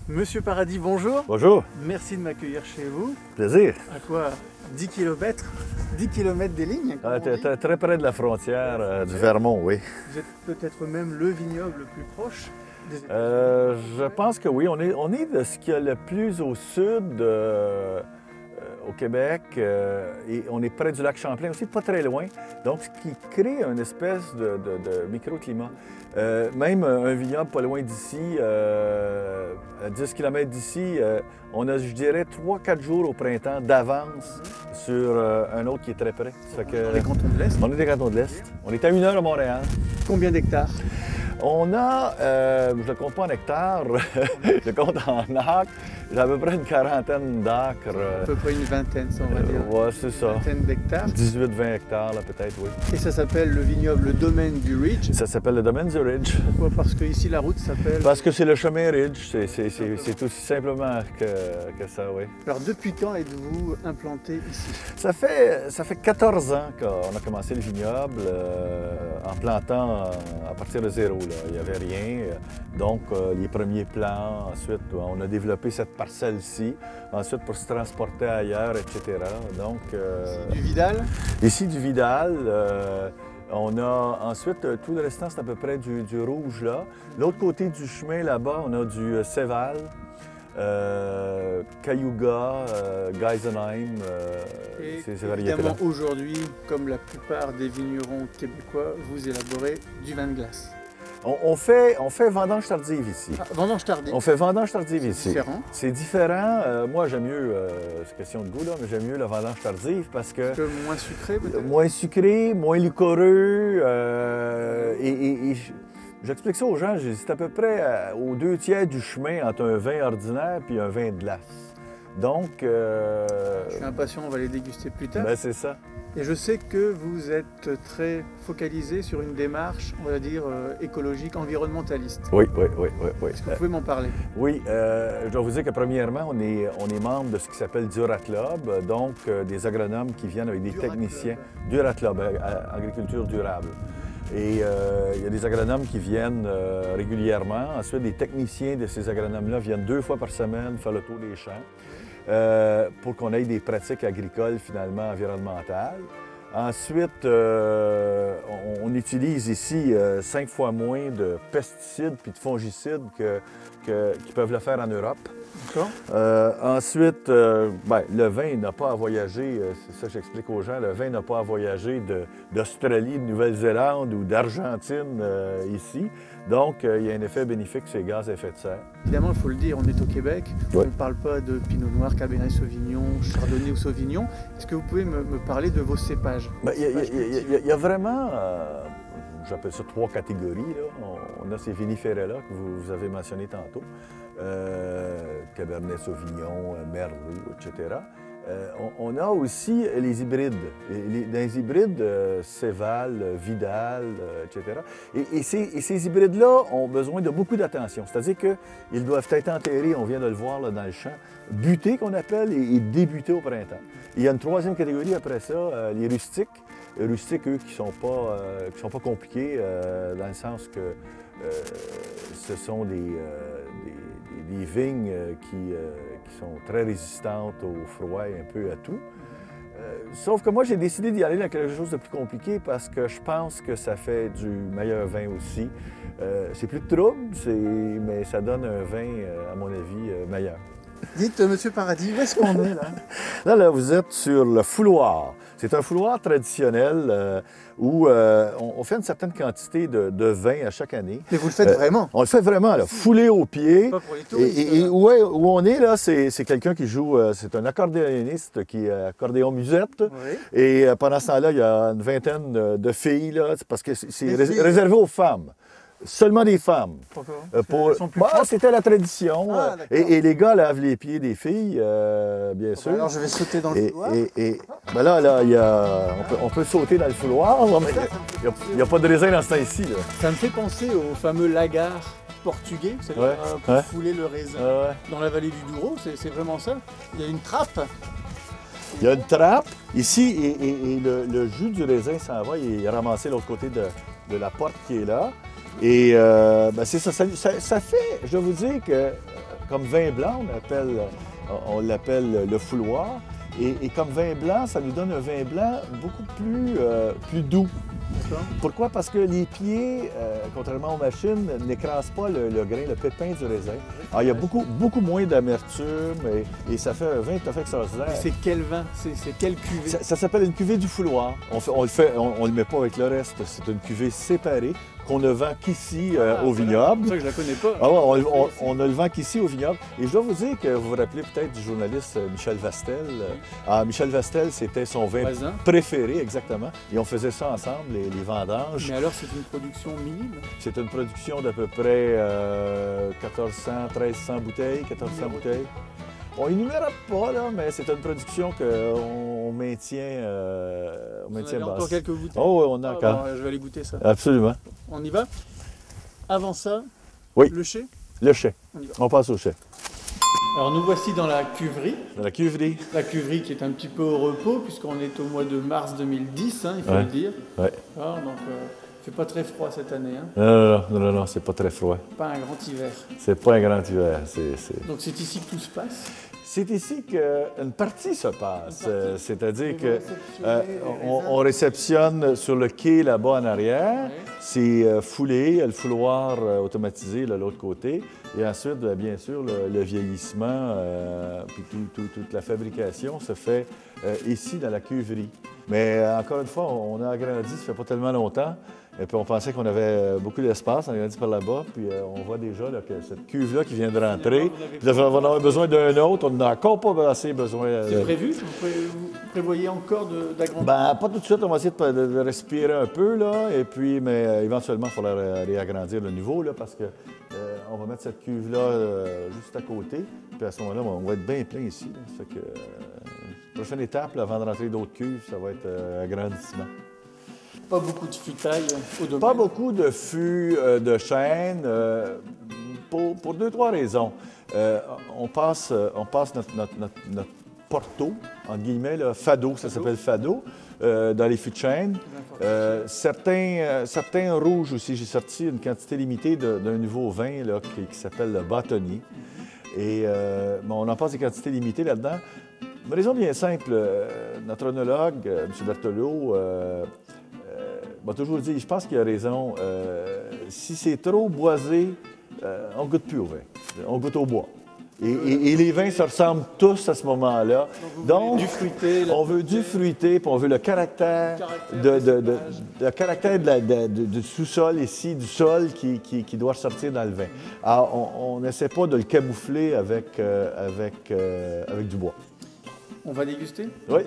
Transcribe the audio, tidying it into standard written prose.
Monsieur Paradis, bonjour. Bonjour. Merci de m'accueillir chez vous. Plaisir. À quoi 10 km 10 km des lignes Très près de la frontière du Vermont, oui. Vous êtes peut-être même le vignoble le plus proche des États-Unis. Je pense que oui. On est de ce qu'il y a le plus au sud au Québec et on est près du lac Champlain aussi, pas très loin. Donc, ce qui crée une espèce de microclimat. Même un vignoble pas loin d'ici, à 10 km d'ici, on a, je dirais, 3-4 jours au printemps d'avance sur un autre qui est très près. Ça fait que, dans les cantons de l'Est? On est des cantons de l'Est. On est à 1 heure de Montréal. Combien d'hectares? On a, je ne le compte pas en hectares, je le compte en acres. J'ai à peu près une quarantaine d'acres. À peu près une vingtaine, ça on va dire. Oui, c'est ça. Une vingtaine d'hectares. 18-20 hectares, là, peut-être, oui. Et ça s'appelle le vignoble, le domaine du Ridge? Ça s'appelle le domaine du Ridge. Pourquoi? Parce que ici la route s'appelle... Parce que c'est le chemin Ridge, c'est aussi simplement que ça, oui. Alors depuis quand êtes-vous implanté ici? Ça fait 14 ans qu'on a commencé le vignoble, en plantant à partir de zéro. Là. Il n'y avait rien. Donc, les premiers plants, ensuite, on a développé cette parcelle-ci, ensuite pour se transporter ailleurs, etc. Donc, du Vidal? Ici, du Vidal. On a ensuite, tout le restant, c'est à peu près du rouge là. L'autre côté du chemin, là-bas, on a du Céval, Cayuga, Geisenheim, ces variétés-là. Évidemment, aujourd'hui, comme la plupart des vignerons québécois, vous élaborez du vin de glace. On fait vendange tardive ici. Ah, vendange tardive? On fait vendange tardive ici. C'est différent? C'est différent. Moi, j'aime mieux, c'est question de goût, là, mais j'aime mieux la vendange tardive parce que... moins sucré, peut-être? Moins sucré, moins liquoreux. J'explique ça aux gens, c'est à peu près aux 2/3 du chemin entre un vin ordinaire et un vin de glace. Donc... Je suis impatient, on va les déguster plus tard. Ben, c'est ça. Et je sais que vous êtes très focalisé sur une démarche, on va dire, écologique, environnementaliste. Oui. Est-ce que vous pouvez m'en parler? Oui, je dois vous dire que premièrement, on est membre de ce qui s'appelle Duraclub, donc des agronomes qui viennent avec des techniciens. Duraclub, agriculture durable. Et il y a des agronomes qui viennent régulièrement. Ensuite, des techniciens de ces agronomes-là viennent 2 fois par semaine faire le tour des champs. Pour qu'on ait des pratiques agricoles finalement environnementales. Ensuite, on utilise ici 5 fois moins de pesticides puis de fongicides qu'ils peuvent le faire en Europe. Ensuite, le vin n'a pas à voyager, c'est ça que j'explique aux gens, le vin n'a pas à voyager d'Australie, de Nouvelle-Zélande ou d'Argentine ici. Donc, il y a un effet bénéfique sur les gaz à effet de serre. Évidemment, il faut le dire, on est au Québec, oui. On ne parle pas de Pinot Noir, Cabernet Sauvignon, Chardonnay ou Sauvignon. Est-ce que vous pouvez me parler de vos cépages? Il y a vraiment, j'appelle ça 3 catégories. Là. On a ces vinifères-là que vous avez mentionnés tantôt. Cabernet Sauvignon, Merlot, etc. On a aussi les hybrides. Dans les hybrides, Céval, Vidal, etc. Et ces hybrides-là ont besoin de beaucoup d'attention. C'est-à-dire qu'ils doivent être enterrés, on vient de le voir là, dans le champ, butés qu'on appelle et débutés au printemps. Il y a une 3e catégorie après ça, les rustiques. Les rustiques, eux, qui ne sont pas compliqués, dans le sens que ce sont des vignes qui sont très résistantes au froid et un peu à tout. Sauf que moi, j'ai décidé d'y aller dans quelque chose de plus compliqué parce que je pense que ça fait du meilleur vin aussi. C'est plus de trouble, mais ça donne un vin, à mon avis, meilleur. Dites, Monsieur Paradis, où est-ce qu'on est là? Là, vous êtes sur le fouloir. C'est un fouloir traditionnel où on fait une certaine quantité de vin à chaque année. Mais vous le faites vraiment? On le fait vraiment, là, foulé aux pieds. Pas pour les touristes. Et où on est, là, c'est quelqu'un qui joue, c'est un accordéoniste qui est accordéon musette. Oui. Et pendant ce temps-là, il y a une vingtaine de filles, là, parce que c'est réservé aux femmes. Seulement des femmes. Pourquoi? C'était la tradition. Ah, et les gars lavent les pieds des filles, bien sûr. Alors je vais sauter dans le fouloir. On peut sauter dans le fouloir, mais il n'y a pas de raisin dans ce temps-ci. Ça me fait penser au fameux lagar portugais, vous savez, pour fouler le raisin dans la vallée du Douro. C'est vraiment ça. Il y a une trappe. Il y a une trappe ici et le jus du raisin s'en va. Il est ramassé de l'autre côté de la porte qui est là. Et c'est ça, ça fait, je vais vous dire que Comme vin blanc, on l'appelle le fouloir. Et comme vin blanc, ça nous donne un vin blanc beaucoup plus doux. Pourquoi? Parce que les pieds, contrairement aux machines, n'écrasent pas le grain, le pépin du raisin. Alors, il y a beaucoup moins d'amertume et ça fait un vin tout à fait extraordinaire. C'est quel vin? C'est quelle cuvée? Ça s'appelle une cuvée du fouloir. On le met pas avec le reste. C'est une cuvée séparée qu'on ne vend qu'ici au vignoble. C'est ça que je la connais pas. Ah ouais, on ne le vend qu'ici au vignoble. Et je dois vous dire que vous vous rappelez peut-être du journaliste Michel Vastel. Michel Vastel, c'était son vin préféré, exactement. Et on faisait ça ensemble, les vendanges. Mais alors, c'est une production minime? C'est une production d'à peu près 1400, 1300 bouteilles, 1400 bouteilles. On énumère pas, là, mais c'est une production qu'on maintient, basse. Encore quelques bouteilles? Oh oui, on a encore. Bon, je vais aller goûter ça. Absolument. On y va? Avant ça, oui. Le chai? Le chai. On passe au chai. Alors nous voici dans la cuverie. Dans la cuverie. La cuverie qui est un petit peu au repos puisqu'on est au mois de mars 2010, il faut le dire. Ouais. Alors, donc, il ne fait pas très froid cette année. Non, c'est pas très froid. Pas un grand hiver. C'est pas un grand hiver. Donc c'est ici que tout se passe? C'est ici qu'une partie se passe. C'est-à-dire qu'on réceptionne sur le quai là-bas en arrière. C'est foulé, le fouloir automatisé de l'autre côté. Et ensuite, bien sûr, le vieillissement, puis toute la fabrication se fait ici dans la cuverie. Mais encore une fois, on a agrandi, ça fait pas tellement longtemps. Et puis on pensait qu'on avait beaucoup d'espace, on a agrandi par là-bas. Puis on voit déjà là, que cette cuve-là qui vient de rentrer, puis on va avoir besoin d'un autre, on n'a encore pas assez besoin. C'est prévu? Vous prévoyez encore d'agrandir? Bien, pas tout de suite, on va essayer de respirer un peu, là. Et puis, mais éventuellement, il faudra réagrandir le niveau, là, parce que on va mettre cette cuve-là juste à côté. Puis à ce moment-là, on va être bien plein ici. Là. Ça fait que prochaine étape, là, avant de rentrer d'autres cuves, ça va être agrandissement. Pas beaucoup de futailles au domaine? Pas beaucoup de fûts de chêne, pour deux, trois raisons. On passe notre porto, entre guillemets, là, fado, ça s'appelle fado, dans les fûts de chêne. Certains rouges aussi. J'ai sorti une quantité limitée d'un nouveau vin là, qui s'appelle le bâtonnier. Et on en passe des quantités limitées là-dedans. Une raison bien simple, notre œnologue, M. Berthelot, m'a toujours dit, je pense qu'il a raison, si c'est trop boisé, on ne goûte plus au vin, on goûte au bois. Et les vins se ressemblent tous à ce moment-là. Donc, on veut du fruité, puis on veut le caractère du sous-sol ici, du sol qui doit ressortir dans le vin. Alors, on n'essaie pas de le camoufler avec du bois. On va déguster? Oui.